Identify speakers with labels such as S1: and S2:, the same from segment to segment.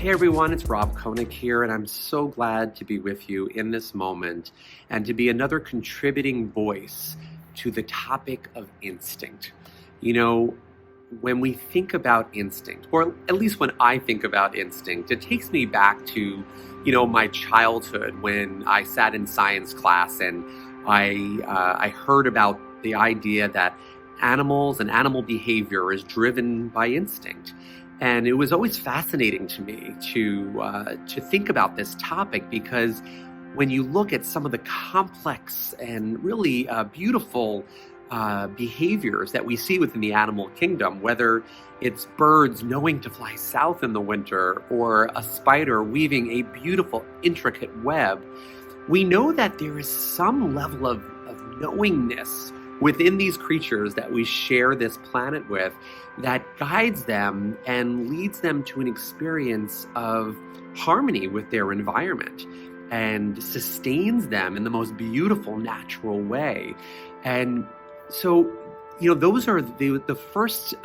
S1: Hey everyone, it's Rob Koenig here, and I'm so glad to be with you in this moment and to be another contributing voice to the topic of instinct. You know, when we think about instinct, or at least when I think about instinct, it takes me back to, my childhood when I sat in science class and I heard about the idea that animals and animal behavior is driven by instinct. And it was always fascinating to me to think about this topic because when you look at some of the complex and really beautiful behaviors that we see within the animal kingdom, whether it's birds knowing to fly south in the winter or a spider weaving a beautiful, intricate web, we know that there is some level of knowingness within these creatures that we share this planet with that guides them and leads them to an experience of harmony with their environment and sustains them in the most beautiful natural way. And so, those are the first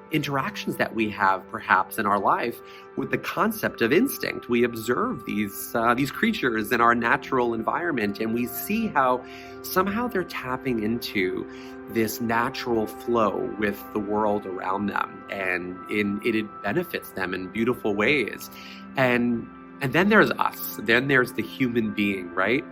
S1: interactions that we have perhaps in our life with the concept of instinct. We observe these creatures in our natural environment, and we see how somehow they're tapping into this natural flow with the world around them, and it benefits them in beautiful ways. And then there's us. Then there's the human being, right?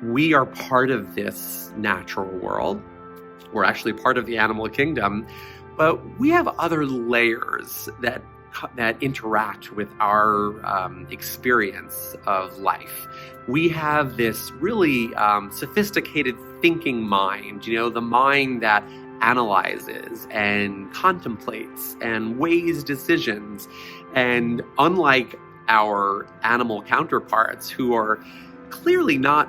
S1: We are part of this natural world. We're actually part of the animal kingdom. But we have other layers that interact with our experience of life. We have this really sophisticated thinking mind, the mind that analyzes and contemplates and weighs decisions. And unlike our animal counterparts who are clearly not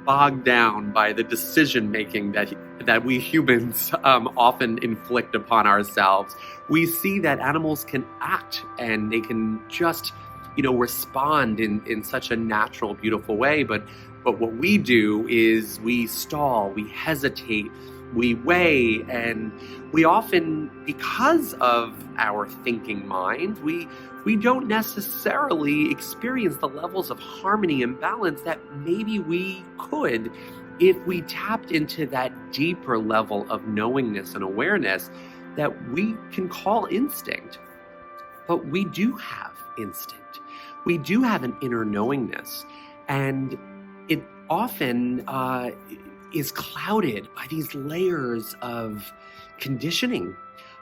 S1: bogged down by the decision making that we humans often inflict upon ourselves, we see that animals can act and they can just respond in such a natural, beautiful way. But what we do is we stall, we hesitate, we weigh, and we often, because of our thinking mind, we don't necessarily experience the levels of harmony and balance that maybe we could if we tapped into that deeper level of knowingness and awareness that we can call instinct. But we do have instinct. We do have an inner knowingness, and it often is clouded by these layers of conditioning.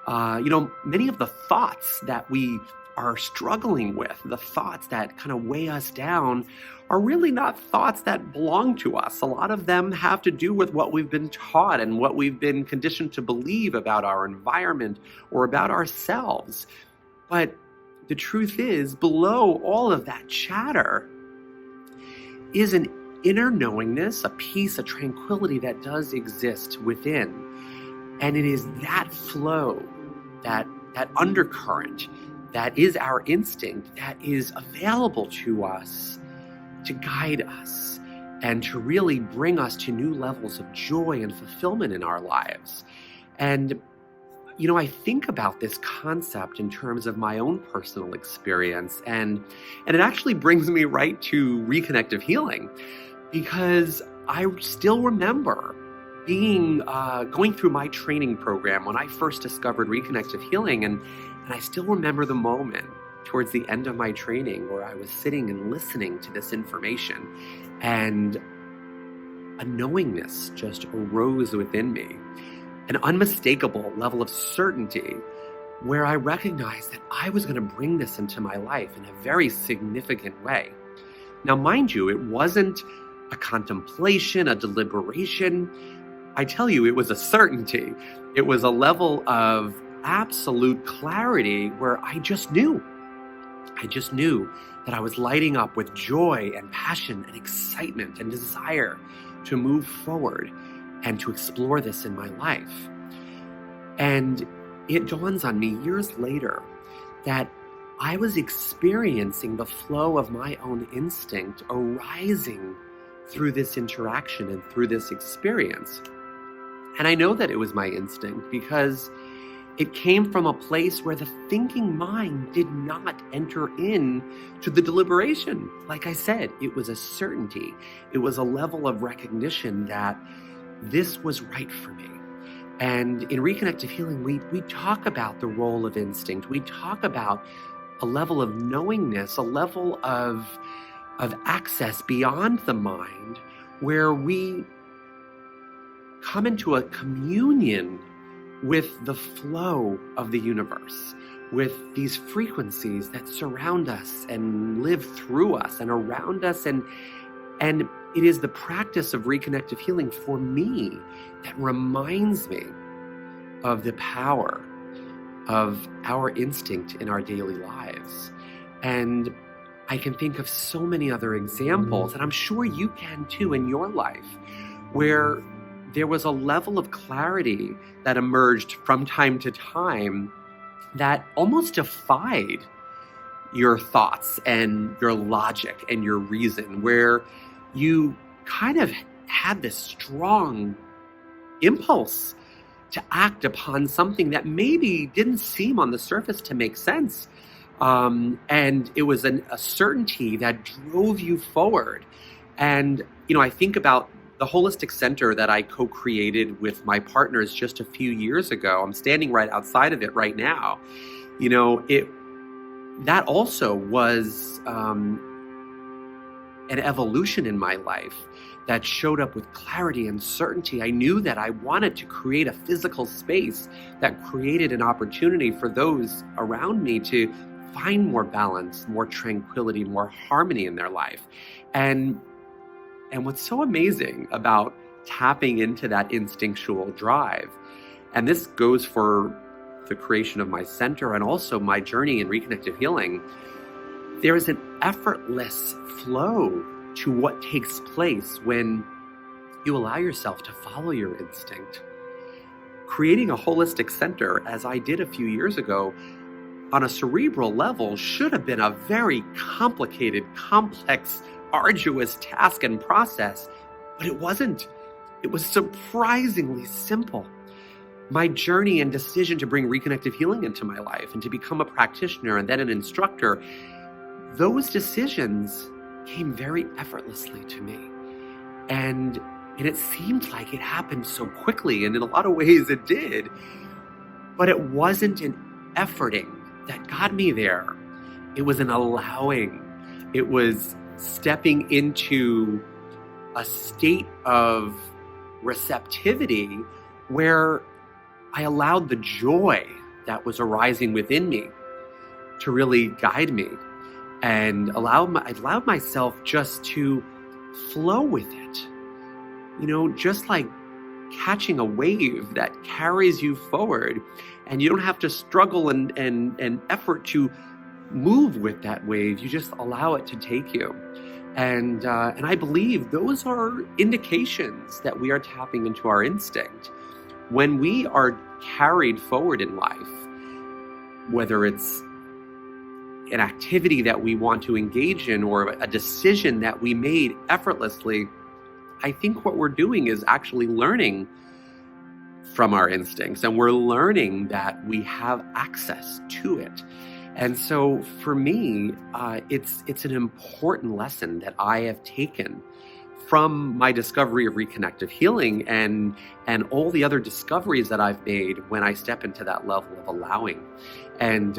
S1: Many of the thoughts that we are struggling with, the thoughts that kind of weigh us down, are really not thoughts that belong to us. A lot of them have to do with what we've been taught and what we've been conditioned to believe about our environment or about ourselves. But the truth is, below all of that chatter is an inner knowingness, a peace, a tranquility that does exist within. And it is that flow, that undercurrent, that is our instinct, that is available to us to guide us and to really bring us to new levels of joy and fulfillment in our lives. And, I think about this concept in terms of my own personal experience, and it actually brings me right to Reconnective healing, because I still remember going through my training program when I first discovered Reconnective healing, and I still remember the moment towards the end of my training where I was sitting and listening to this information, and a knowingness just arose within me, an unmistakable level of certainty where I recognized that I was going to bring this into my life in a very significant way. Now, mind you, it wasn't a contemplation, a deliberation. I tell you, it was a certainty. It was a level of absolute clarity where I just knew that I was lighting up with joy and passion and excitement and desire to move forward and to explore this in my life. And it dawns on me years later that I was experiencing the flow of my own instinct arising through this interaction and through this experience. And I know that it was my instinct because It came from a place where the thinking mind did not enter in to the deliberation. Like I said, it was a certainty. It was a level of recognition that this was right for me. And in Reconnective Healing, we talk about the role of instinct. We talk about a level of knowingness, a level of access beyond the mind, where we come into a communion with the flow of the universe, with these frequencies that surround us and live through us and around us. And it is the practice of reconnective healing for me that reminds me of the power of our instinct in our daily lives. And I can think of so many other examples, and I'm sure you can too in your life, where there was a level of clarity that emerged from time to time that almost defied your thoughts and your logic and your reason, where you kind of had this strong impulse to act upon something that maybe didn't seem on the surface to make sense. And it was a certainty that drove you forward. And, I think about the holistic center that I co-created with my partners just a few years ago. I'm standing right outside of it right now. That also was an evolution in my life that showed up with clarity and certainty. I knew that I wanted to create a physical space that created an opportunity for those around me to find more balance, more tranquility, more harmony in their life. And what's so amazing about tapping into that instinctual drive, and this goes for the creation of my center and also my journey in reconnective healing, there is an effortless flow to what takes place when you allow yourself to follow your instinct. Creating a holistic center, as I did a few years ago, on a cerebral level, should have been a very complicated, complex, arduous task and process, but it wasn't. It was surprisingly simple. My journey and decision to bring reconnective healing into my life and to become a practitioner and then an instructor, those decisions came very effortlessly to me. And it seemed like it happened so quickly, and in a lot of ways it did. But it wasn't an efforting that got me there. It was an allowing. It was stepping into a state of receptivity where I allowed the joy that was arising within me to really guide me, and allowed myself just to flow with it. Just like catching a wave that carries you forward, and you don't have to struggle and effort to move with that wave. You just allow it to take you. And I believe those are indications that we are tapping into our instinct. When we are carried forward in life, whether it's an activity that we want to engage in or a decision that we made effortlessly, I think what we're doing is actually learning from our instincts, and we're learning that we have access to it. And so for me, it's an important lesson that I have taken from my discovery of reconnective healing and all the other discoveries that I've made when I step into that level of allowing. And,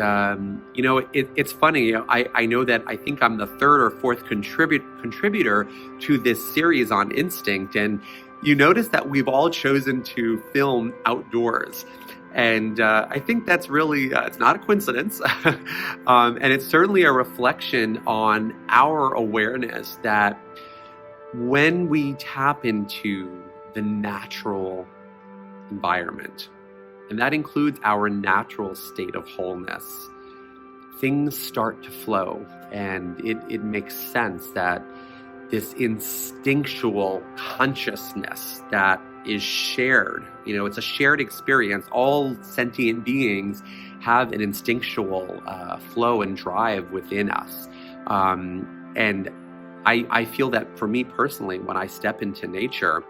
S1: it's funny. I know that I think I'm the third or fourth contributor to this series on instinct. And you notice that we've all chosen to film outdoors. And I think that's really, it's not a coincidence. And it's certainly a reflection on our awareness that when we tap into the natural environment, and that includes our natural state of wholeness, things start to flow. And it makes sense that this instinctual consciousness that is shared, it's a shared experience. All sentient beings have an instinctual flow and drive within us. And I feel that for me personally, when I step into nature,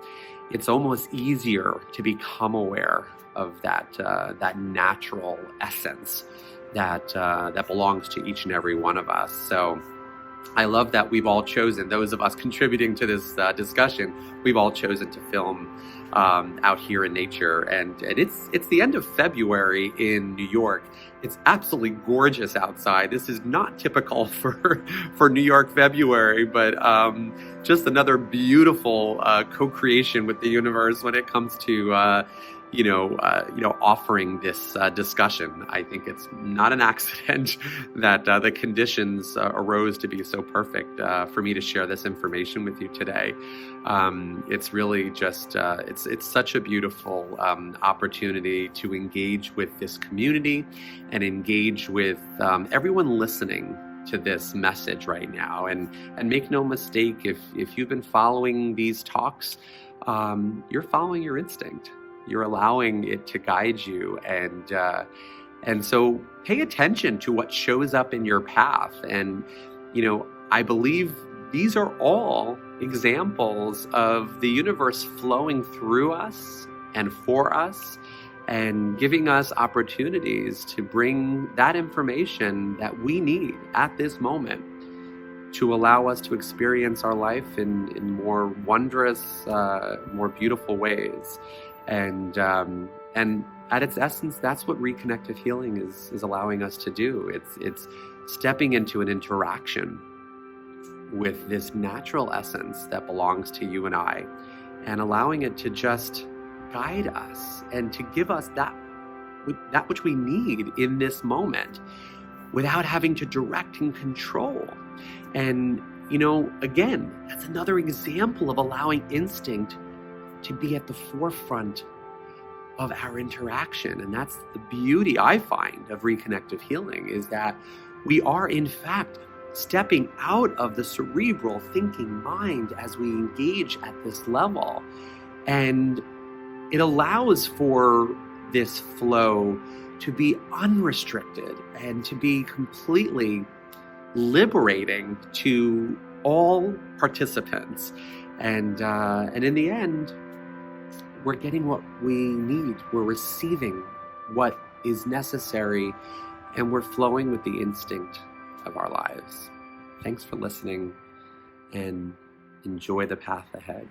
S1: it's almost easier to become aware of that natural essence that belongs to each and every one of us. So I love that we've all chosen, those of us contributing to this discussion, we've all chosen to film out here in nature. And it's the end of February in New York. It's absolutely gorgeous outside. This is not typical for New York February, but just another beautiful co-creation with the universe when it comes to offering this discussion. I think it's not an accident that the conditions arose to be so perfect for me to share this information with you today. It's really just, it's such a beautiful opportunity to engage with this community and engage with everyone listening to this message right now. And make no mistake, if you've been following these talks, you're following your instinct. You're allowing it to guide you, and so pay attention to what shows up in your path. And I believe these are all examples of the universe flowing through us and for us, and giving us opportunities to bring that information that we need at this moment to allow us to experience our life in more wondrous, more beautiful ways. And at its essence, that's what reconnective healing is allowing us to do. It's stepping into an interaction with this natural essence that belongs to you and I, and allowing it to just guide us and to give us that which we need in this moment, without having to direct and control. And again, that's another example of allowing instinct to be at the forefront of our interaction. And that's the beauty, I find, of reconnective healing, is that we are in fact stepping out of the cerebral thinking mind as we engage at this level. And it allows for this flow to be unrestricted and to be completely liberating to all participants. And in the end, we're getting what we need. We're receiving what is necessary, and we're flowing with the instinct of our lives. Thanks for listening, and enjoy the path ahead.